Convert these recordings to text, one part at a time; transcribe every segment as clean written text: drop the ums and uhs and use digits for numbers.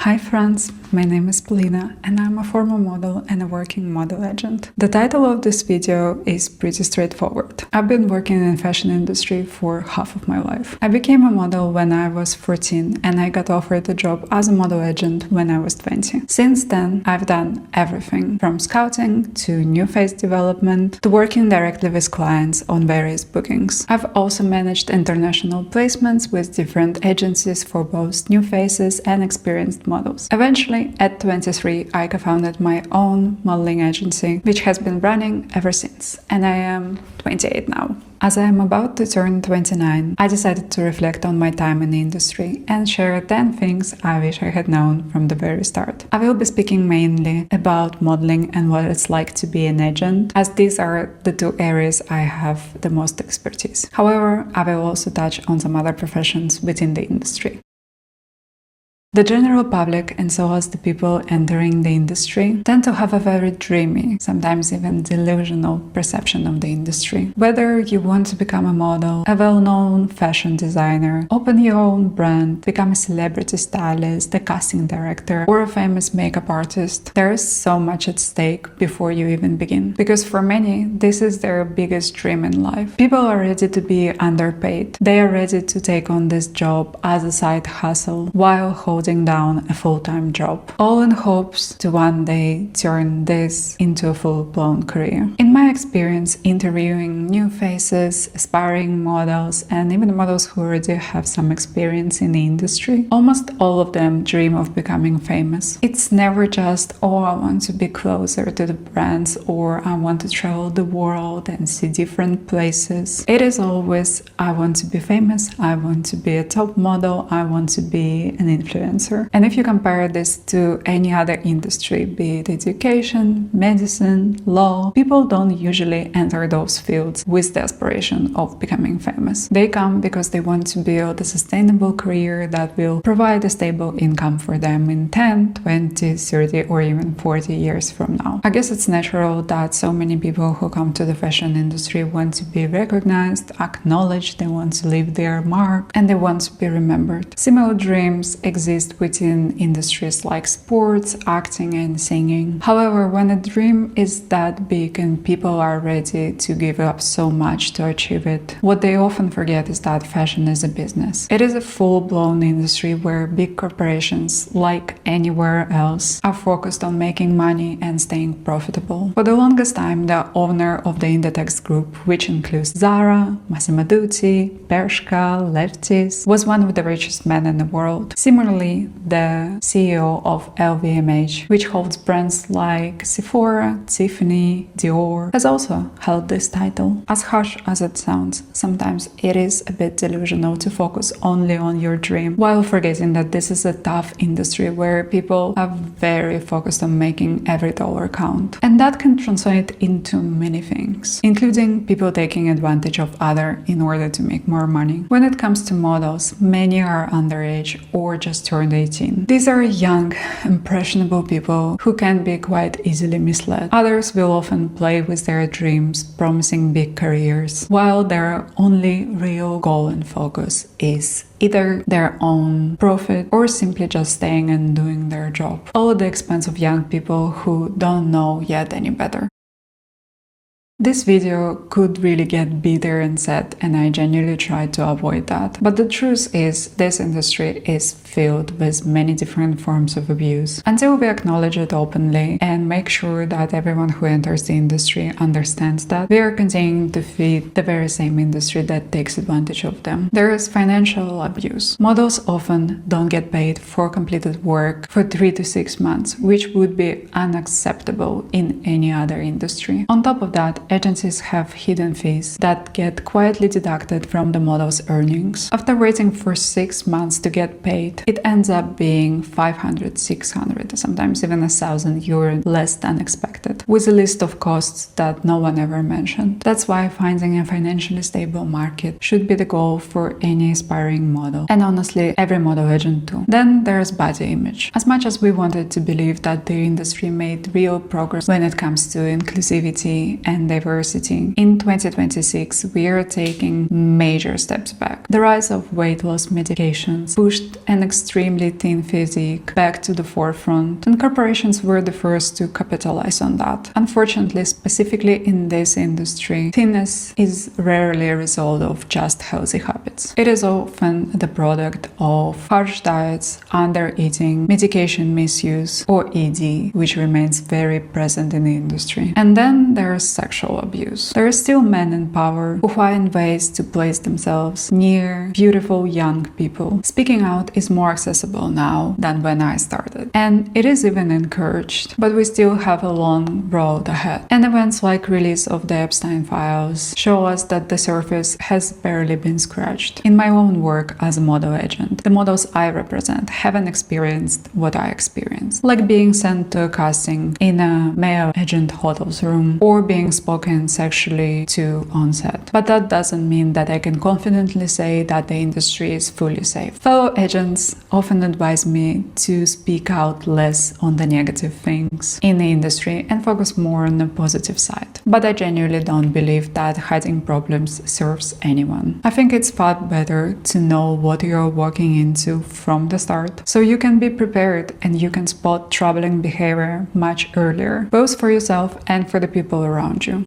Hi friends, my name is Polina and I'm a former model and a working model agent. The title of this video is pretty straightforward. I've been working in the fashion industry for half of my life. I became a model when I was 14 and I got offered a job as a model agent when I was 20. Since then, I've done everything from scouting to new face development to working directly with clients on various bookings. I've also managed international placements with different agencies for both new faces and experienced models. Eventually, at 23, I co-founded my own modeling agency, which has been running ever since, and I am 28 now. As I am about to turn 29, I decided to reflect on my time in the industry and share 10 things I wish I had known from the very start. I will be speaking mainly about modeling and what it's like to be an agent, as these are the two areas I have the most expertise. However, I will also touch on some other professions within the industry. The general public, and so as the people entering the industry, tend to have a very dreamy, sometimes even delusional perception of the industry. Whether you want to become a model, a well-known fashion designer, open your own brand, become a celebrity stylist, a casting director, or a famous makeup artist, there is so much at stake before you even begin. Because for many, this is their biggest dream in life. People are ready to be underpaid. They are ready to take on this job as a side hustle while holding down a full-time job, all in hopes to one day turn this into a full-blown career. In my experience interviewing new faces, aspiring models, and even models who already have some experience in the industry, almost all of them dream of becoming famous. It's never just, oh, I want to be closer to the brands, or I want to travel the world and see different places. It is always, I want to be famous, I want to be a top model, I want to be an influencer. And if you compare this to any other industry, be it education, medicine, law, people don't usually enter those fields with the aspiration of becoming famous. They come because they want to build a sustainable career that will provide a stable income for them in 10, 20, 30, or even 40 years from now. I guess it's natural that so many people who come to the fashion industry want to be recognized, acknowledged, they want to leave their mark, and they want to be remembered. Similar dreams exist within industries like sports, acting, and singing. However, when a dream is that big and people are ready to give up so much to achieve it, what they often forget is that fashion is a business. It is a full-blown industry where big corporations, like anywhere else, are focused on making money and staying profitable. For the longest time, the owner of the Inditex group, which includes Zara, Massimo Dutti, Bershka, Lefties, was one of the richest men in the world. Similarly, the CEO of LVMH, which holds brands like Sephora, Tiffany, Dior, has also held this title. As harsh as it sounds, sometimes it is a bit delusional to focus only on your dream, while forgetting that this is a tough industry where people are very focused on making every dollar count. And that can translate into many things, including people taking advantage of others in order to make more money. When it comes to models, many are underage or just turned 18. These are young, impressionable people who can be quite easily misled. Others will often play with their dreams, promising big careers, while their only real goal and focus is either their own profit or simply just staying and doing their job, all at the expense of young people who don't know yet any better. This video could really get bitter and sad, and I genuinely tried to avoid that. But the truth is, this industry is filled with many different forms of abuse. Until we acknowledge it openly and make sure that everyone who enters the industry understands that, we are continuing to feed the very same industry that takes advantage of them. There is financial abuse. Models often don't get paid for completed work for 3 to 6 months, which would be unacceptable in any other industry. On top of that, agencies have hidden fees that get quietly deducted from the model's earnings. After waiting for 6 months to get paid, it ends up being 500, 600, sometimes even €1,000 less than expected, with a list of costs that no one ever mentioned. That's why finding a financially stable market should be the goal for any aspiring model, and honestly, every model agent too. Then there's body image. As much as we wanted to believe that the industry made real progress when it comes to inclusivity and diversity, diversity. In 2026, we are taking major steps back. The rise of weight loss medications pushed an extremely thin physique back to the forefront, and corporations were the first to capitalize on that. Unfortunately, specifically in this industry, thinness is rarely a result of just healthy habits. It is often the product of harsh diets, under-eating, medication misuse, or ED, which remains very present in the industry. And then there's sexual abuse. There are still men in power who find ways to place themselves near beautiful young people. Speaking out is more accessible now than when I started, and it is even encouraged, but we still have a long road ahead. And events like release of the Epstein files show us that the surface has barely been scratched. In my own work as a model agent, the models I represent haven't experienced what I experienced, like being sent to a casting in a male agent hotel's room or being spoken sexually to on set. But that doesn't mean that I can confidently say that the industry is fully safe. Fellow agents often advise me to speak out less on the negative things in the industry and focus more on the positive side. But I genuinely don't believe that hiding problems serves anyone. I think it's far better to know what you're walking into from the start, so you can be prepared and you can spot troubling behavior much earlier, both for yourself and for the people around you.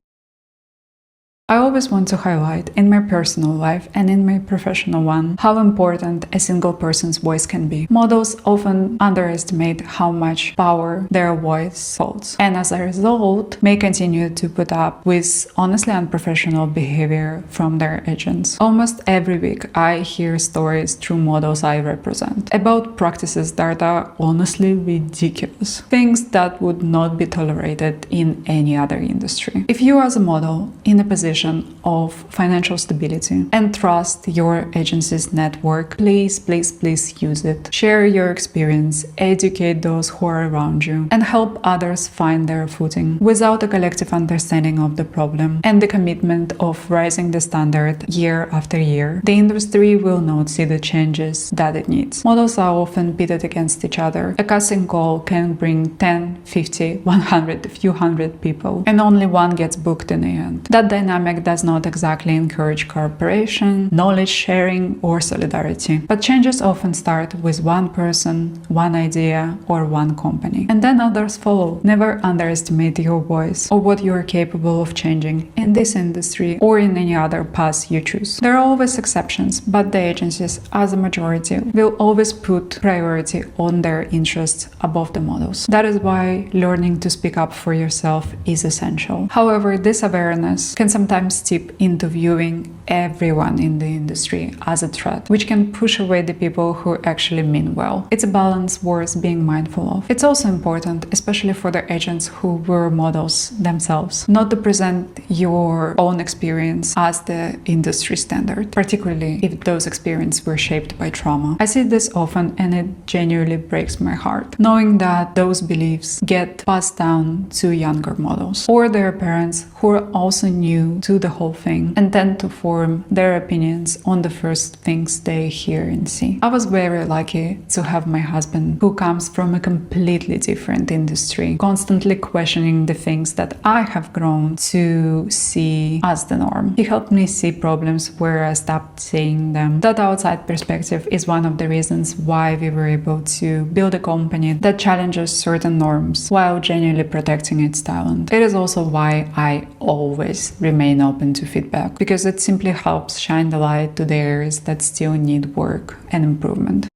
I always want to highlight in my personal life and in my professional one how important a single person's voice can be. Models often underestimate how much power their voice holds, and as a result may continue to put up with honestly unprofessional behavior from their agents. Almost every week I hear stories through models I represent about practices that are honestly ridiculous, things that would not be tolerated in any other industry. If you as a model in a position of financial stability and trust your agency's network, please use it. Share your experience, educate those who are around you, and help others find their footing. Without a collective understanding of the problem and the commitment of raising the standard year after year, the industry will not see the changes that it needs. Models are often pitted against each other. A casting call can bring 10, 50, 100, a few hundred people, and only one gets booked in the end. That dynamic does not exactly encourage cooperation, knowledge sharing, or solidarity. But changes often start with one person, one idea, or one company, and then others follow. Never underestimate your voice or what you are capable of changing in this industry or in any other path you choose. There are always exceptions, but the agencies, as a majority, will always put priority on their interests above the models. That is why learning to speak up for yourself is essential. However, this awareness can sometimes tip into viewing everyone in the industry as a threat, which can push away the people who actually mean well. It's a balance worth being mindful of. It's also important, especially for the agents who were models themselves, not to present your own experience as the industry standard, particularly if those experiences were shaped by trauma. I see this often and it genuinely breaks my heart, knowing that those beliefs get passed down to younger models or their parents who are also new to the whole thing and tend to form their opinions on the first things they hear and see. I was very lucky to have my husband, who comes from a completely different industry, constantly questioning the things that I have grown to see as the norm. He helped me see problems where I stopped seeing them. That outside perspective is one of the reasons why we were able to build a company that challenges certain norms while genuinely protecting its talent. It is also why I always remain open to feedback, because it simply helps shine the light to the areas that still need work and improvement.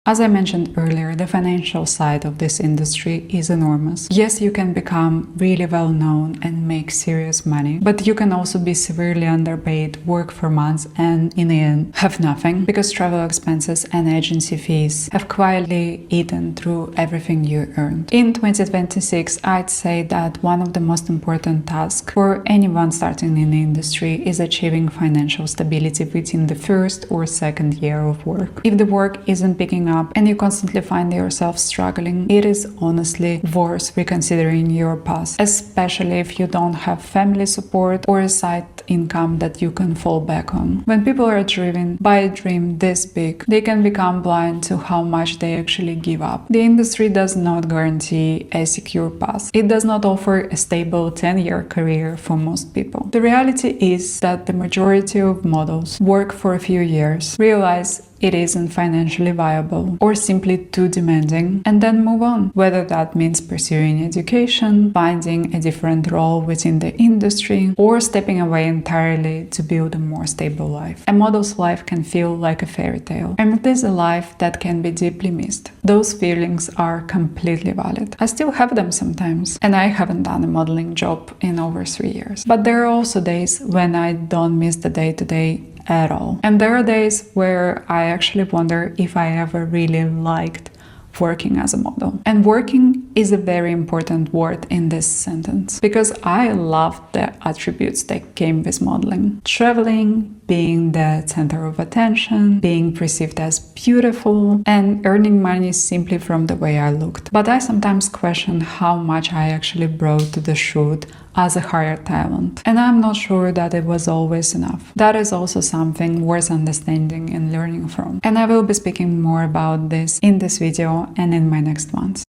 As I mentioned earlier, the financial side of this industry is enormous. Yes, you can become really well known and make serious money, but you can also be severely underpaid, work for months, and in the end have nothing, because travel expenses and agency fees have quietly eaten through everything you earned. In 2026, I'd say that one of the most important tasks for anyone starting in the industry is achieving financial stability within the first or second year of work. If the work isn't picking up up and you constantly find yourself struggling, it is honestly worth reconsidering your past, especially if you don't have family support or a side income that you can fall back on. When people are driven by a dream this big, they can become blind to how much they actually give up. The industry does not guarantee a secure path. It does not offer a stable 10-year career for most people. The reality is that the majority of models work for a few years, realize it isn't financially viable or simply too demanding, and then move on, whether that means pursuing education, finding a different role within the industry, or stepping away entirely to build a more stable life. A model's life can feel like a fairy tale, and it is a life that can be deeply missed. Those feelings are completely valid. I still have them sometimes, and I haven't done a modeling job in over 3 years. But there are also days when I don't miss the day-to-day at all. And there are days where I actually wonder if I ever really liked working as a model. And working is a very important word in this sentence, because I love the attributes that came with modeling. Traveling, being the center of attention, being perceived as beautiful, and earning money simply from the way I looked. But I sometimes question how much I actually brought to the shoot as a hired talent. And I'm not sure that it was always enough. That is also something worth understanding and learning from. And I will be speaking more about this in this video and in my next ones.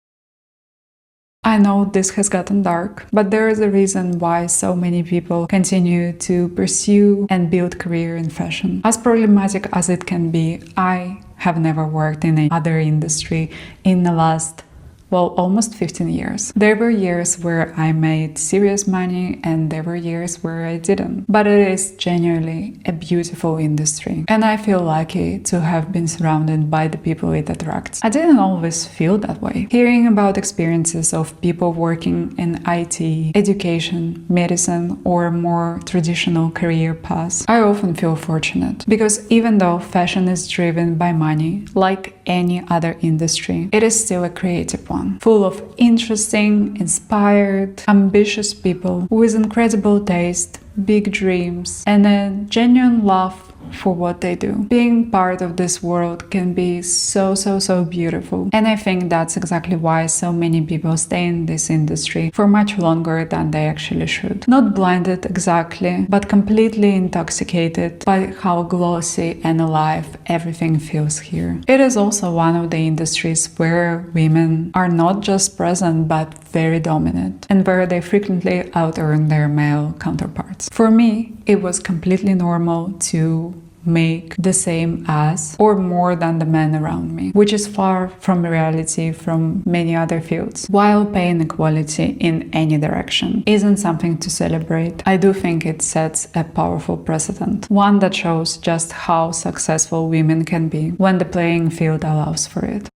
I know this has gotten dark, but there is a reason why so many people continue to pursue and build career in fashion. As problematic as it can be, I have never worked in any other industry in the last almost 15 years. There were years where I made serious money and there were years where I didn't. But it is genuinely a beautiful industry. And I feel lucky to have been surrounded by the people it attracts. I didn't always feel that way. Hearing about experiences of people working in IT, education, medicine, or more traditional career paths, I often feel fortunate. Because even though fashion is driven by money, like any other industry, it is still a creative one. Full of interesting, inspired, ambitious people with incredible taste, big dreams, and a genuine love for what they do. Being part of this world can be so beautiful. And I think that's exactly why so many people stay in this industry for much longer than they actually should. Not blinded exactly, but completely intoxicated by how glossy and alive everything feels here. It is also one of the industries where women are not just present, but very dominant, and where they frequently out-earn their male counterparts. For me, it was completely normal to make the same as or more than the men around me, which is far from reality from many other fields. While pay inequality in any direction isn't something to celebrate, I do think it sets a powerful precedent, one that shows just how successful women can be when the playing field allows for it.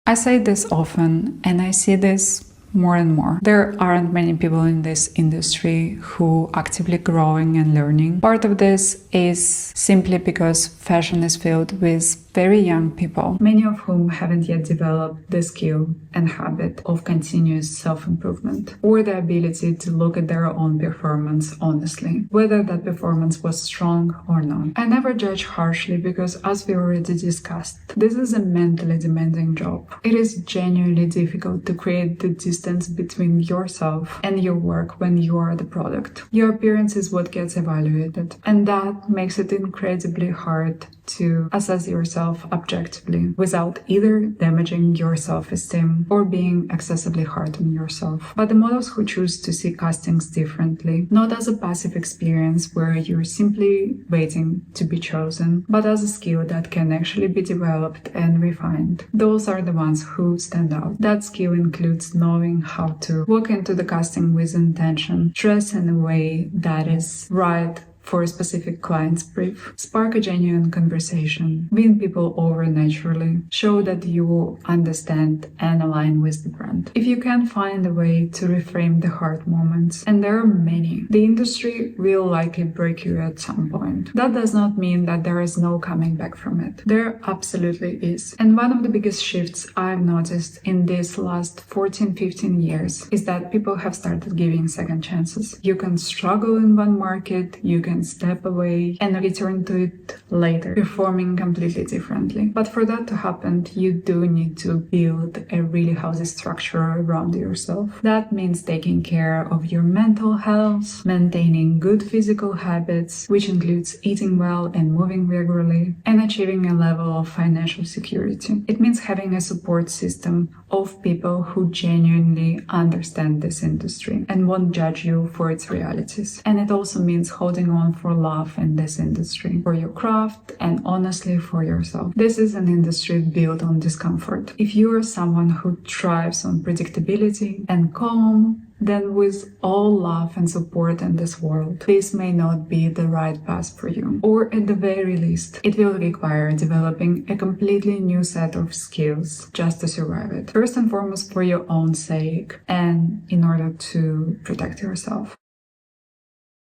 I say this often, and I see this more and more. There aren't many people in this industry who are actively growing and learning. Part of this is simply because fashion is filled with very young people, many of whom haven't yet developed the skill and habit of continuous self-improvement or the ability to look at their own performance honestly, whether that performance was strong or not. I never judge harshly because, as we already discussed, this is a mentally demanding job. It is genuinely difficult to create the distance between yourself and your work when you are the product. Your appearance is what gets evaluated, and that makes it incredibly hard to assess yourself objectively without either damaging your self-esteem or being excessively hard on yourself. But the models who choose to see castings differently, not as a passive experience where you're simply waiting to be chosen, but as a skill that can actually be developed and refined, those are the ones who stand out. That skill includes knowing how to walk into the casting with intention, dress in a way that is right for a specific client's brief, spark a genuine conversation, win people over naturally, show that you understand and align with the brand. If you can find a way to reframe the hard moments, and there are many, the industry will likely break you at some point. That does not mean that there is no coming back from it. There absolutely is. And one of the biggest shifts I've noticed in these last 14-15 years is that people have started giving second chances. You can struggle in one market, you can can step away and return to it later, performing completely differently. But for that to happen, you do need to build a really healthy structure around yourself. That means taking care of your mental health, maintaining good physical habits, which includes eating well and moving regularly, and achieving a level of financial security. It means having a support system of people who genuinely understand this industry and won't judge you for its realities. And it also means holding on for love in this industry, for your craft, and honestly for yourself. This is an industry built on discomfort. If you are someone who thrives on predictability and calm, then with all love and support in this world, this may not be the right path for you. Or at the very least, it will require developing a completely new set of skills just to survive it. First and foremost, for your own sake and in order to protect yourself.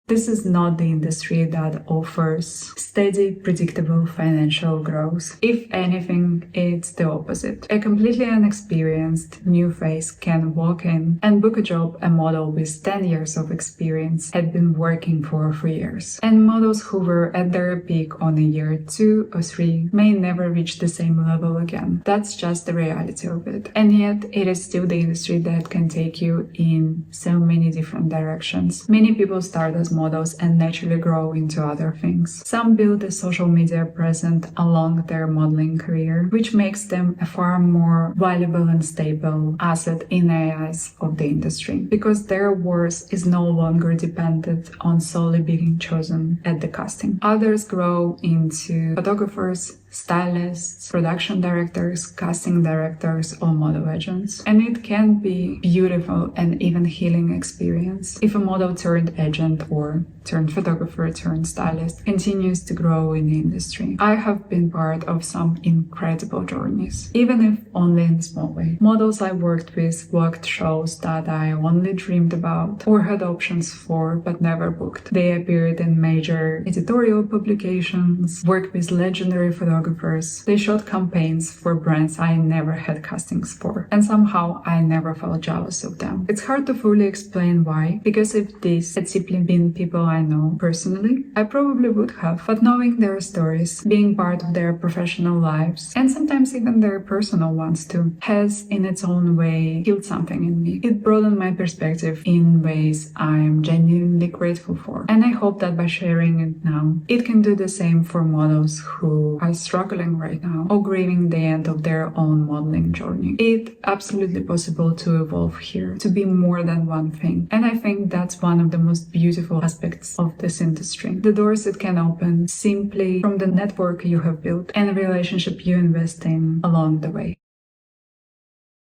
This is not the industry that offers steady, predictable financial growth. If anything, it's the opposite. A completely inexperienced new face can walk in and book a job a model with 10 years of experience had been working for years. And models who were at their peak on a year 2 or 3 may never reach the same level again. That's just the reality of it. And yet, it is still the industry that can take you in so many different directions. Many people start as models and naturally grow into other things. Some build a social media presence along their modeling career, which makes them a far more valuable and stable asset in the eyes of the industry, because their worth is no longer dependent on solely being chosen at the casting. Others grow into photographers, stylists, production directors, casting directors, or model agents. And it can be beautiful and even healing experience if a model turned agent or turned photographer turned stylist continues to grow in the industry. I have been part of some incredible journeys, even if only in a small way. Models I worked with worked shows that I only dreamed about or had options for but never booked. They appeared in major editorial publications, worked with legendary photographers. They shot campaigns for brands I never had castings for, and somehow I never felt jealous of them. It's hard to fully explain why, because if these had simply been people I know personally, I probably would have. But knowing their stories, being part of their professional lives, and sometimes even their personal ones too, has in its own way healed something in me. It broadened my perspective in ways I am genuinely grateful for. And I hope that by sharing it now, it can do the same for models who are struggling right now or grieving the end of their own modeling journey. It's absolutely possible to evolve here, to be more than one thing. And I think that's one of the most beautiful aspects of this industry. The doors it can open simply from the network you have built and the relationship you invest in along the way.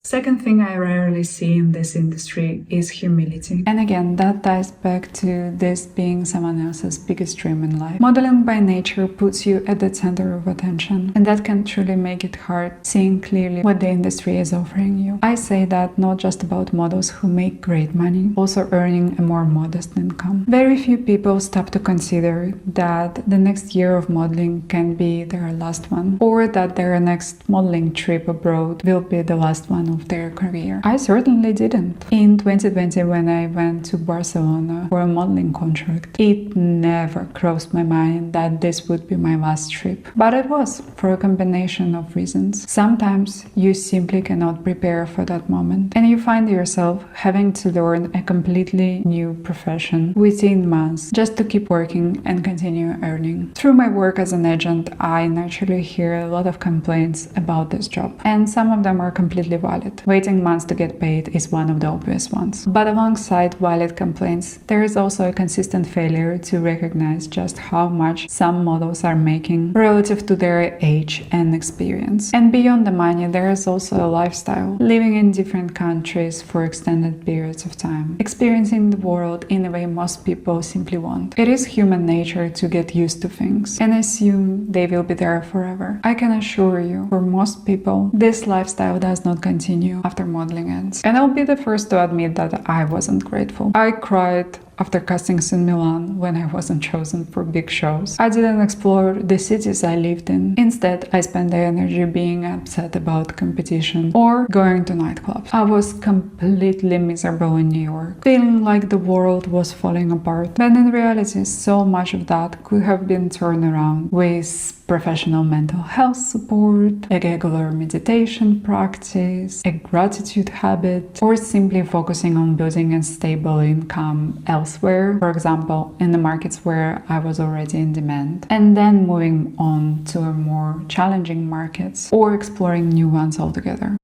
Second thing I rarely see in this industry is humility. And again, that ties back to this being someone else's biggest dream in life. Modeling by nature puts you at the center of attention, and that can truly make it hard seeing clearly what the industry is offering you. I say that not just about models who make great money, also earning a more modest income. Very few people stop to consider that the next year of modeling can be their last one, or that their next modeling trip abroad will be the last one of their career. I certainly didn't. In 2020, when I went to Barcelona for a modeling contract, it never crossed my mind that this would be my last trip. But it was, for a combination of reasons. Sometimes you simply cannot prepare for that moment, and you find yourself having to learn a completely new profession within months just to keep working and continue earning. Through my work as an agent, I naturally hear a lot of complaints about this job, and some of them are completely valid. Waiting months to get paid is one of the obvious ones. But alongside valid complaints, there is also a consistent failure to recognize just how much some models are making relative to their age and experience. And beyond the money, there is also a lifestyle. Living in different countries for extended periods of time. Experiencing the world in a way most people simply won't. It is human nature to get used to things and assume they will be there forever. I can assure you, for most people, this lifestyle does not continue after modeling ends. And I'll be the first to admit that I wasn't grateful. I cried after castings in Milan when I wasn't chosen for big shows. I didn't explore the cities I lived in. Instead, I spent the energy being upset about competition or going to nightclubs. I was completely miserable in New York, feeling like the world was falling apart. But in reality, so much of that could have been turned around with professional mental health support, a regular meditation practice, a gratitude habit, or simply focusing on building a stable income elsewhere, for example, in the markets where I was already in demand, and then moving on to a more challenging markets or exploring new ones altogether.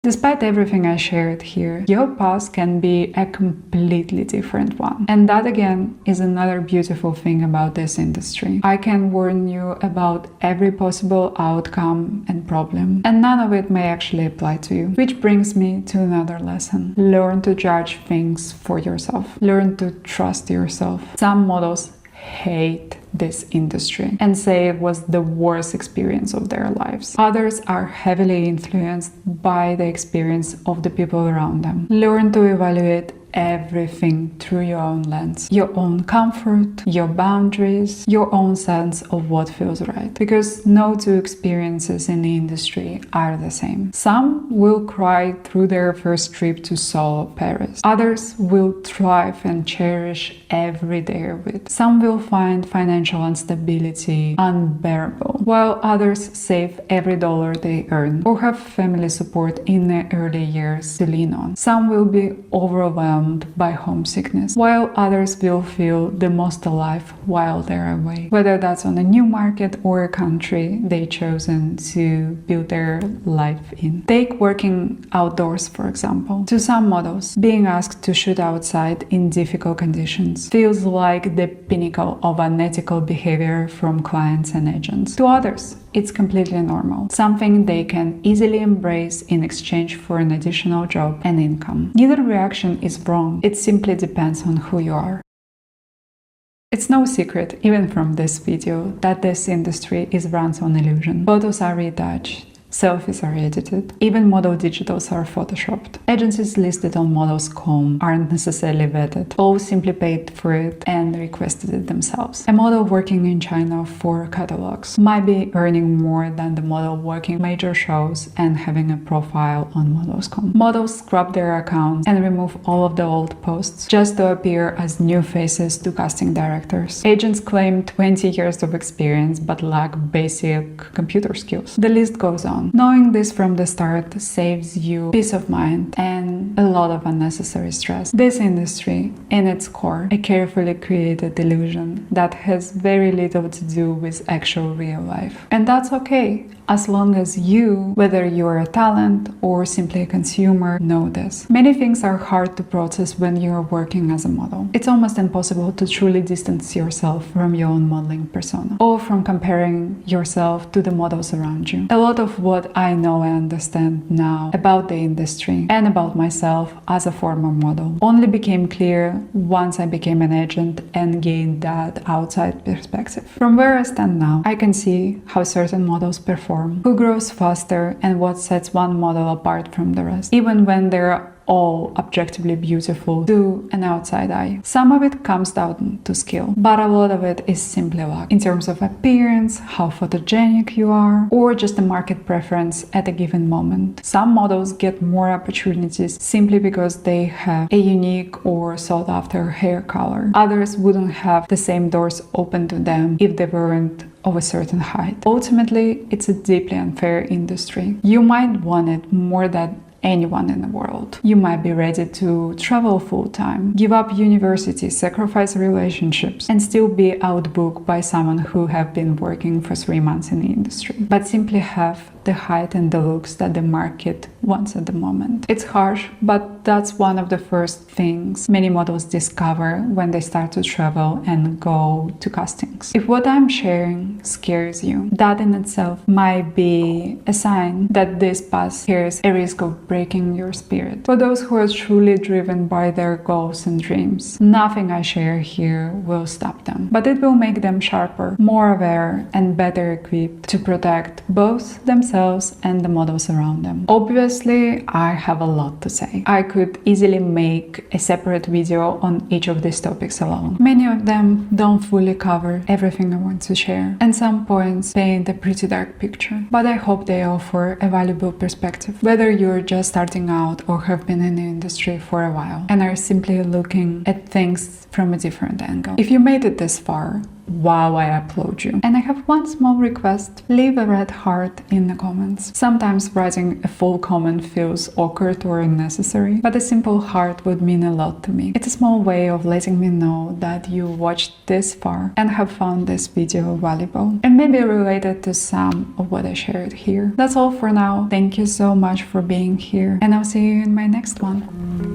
Despite everything I shared here, your path can be a completely different one. And that again is another beautiful thing about this industry. I can warn you about every possible outcome and problem, and none of it may actually apply to you. Which brings me to another lesson. Learn to judge things for yourself. Learn to trust yourself. Some models hate this industry and say it was the worst experience of their lives. Others are heavily influenced by the experience of the people around them. Learn to evaluate everything through your own lens, your own comfort, your boundaries, your own sense of what feels right. Because no two experiences in the industry are the same. Some will cry through their first trip to solo Paris. Others will thrive and cherish every day of it. Some will find financial instability unbearable, while others save every dollar they earn or have family support in the early years to lean on. Some will be overwhelmed by homesickness, while others will feel the most alive while they're away, whether that's on a new market or a country they've chosen to build their life in. Take working outdoors, for example. To some models, being asked to shoot outside in difficult conditions feels like the pinnacle of unethical behavior from clients and agents. To others, it's completely normal, something they can easily embrace in exchange for an additional job and income. Neither reaction is wrong, it simply depends on who you are. It's no secret, even from this video, that this industry is run on illusion. Photos are retouched, selfies are edited, even model digitals are photoshopped. Agencies listed on models.com aren't necessarily vetted, all simply paid for it and requested it themselves. A model working in China for catalogs might be earning more than the model working major shows and having a profile on models.com. Models scrub their accounts and remove all of the old posts just to appear as new faces to casting directors. Agents claim 20 years of experience but lack basic computer skills. The list goes on. Knowing this from the start saves you peace of mind and a lot of unnecessary stress. This industry, in its core, a carefully created illusion that has very little to do with actual real life. And that's okay, as long as you, whether you're a talent or simply a consumer, know this. Many things are hard to process when you're working as a model. It's almost impossible to truly distance yourself from your own modeling persona or from comparing yourself to the models around you. A lot of what I know and understand now about the industry and about myself as a former model only became clear once I became an agent and gained that outside perspective. From where I stand now, I can see how certain models perform, who grows faster, and what sets one model apart from the rest, even when they're all objectively beautiful to an outside eye. Some of it comes down to skill, but a lot of it is simply luck, in terms of appearance, how photogenic you are, or just a market preference at a given moment. Some models get more opportunities simply because they have a unique or sought after hair color. Others wouldn't have the same doors open to them if they weren't of a certain height. Ultimately, it's a deeply unfair industry. You might want it more than anyone in the world. You might be ready to travel full-time, give up university, sacrifice relationships, and still be outbooked by someone who have been working for 3 months in the industry, but simply have the height and the looks that the market wants at the moment. It's harsh, but that's one of the first things many models discover when they start to travel and go to castings. If what I'm sharing scares you, that in itself might be a sign that this path carries a risk of breaking your spirit. For those who are truly driven by their goals and dreams, nothing I share here will stop them, but it will make them sharper, more aware, and better equipped to protect both themselves and the models around them. Obvious Obviously, I have a lot to say. I could easily make a separate video on each of these topics alone. Many of them don't fully cover everything I want to share, and some points paint a pretty dark picture, but I hope they offer a valuable perspective, whether you're just starting out or have been in the industry for a while and are simply looking at things from a different angle. If you made it this far, wow, I applaud you. And I have one small request: leave a red heart in the comments. Sometimes writing a full comment feels awkward or unnecessary, but a simple heart would mean a lot to me. It's a small way of letting me know that you watched this far and have found this video valuable and maybe related to some of what I shared here. That's all for now. Thank you so much for being here, and I'll see you in my next one.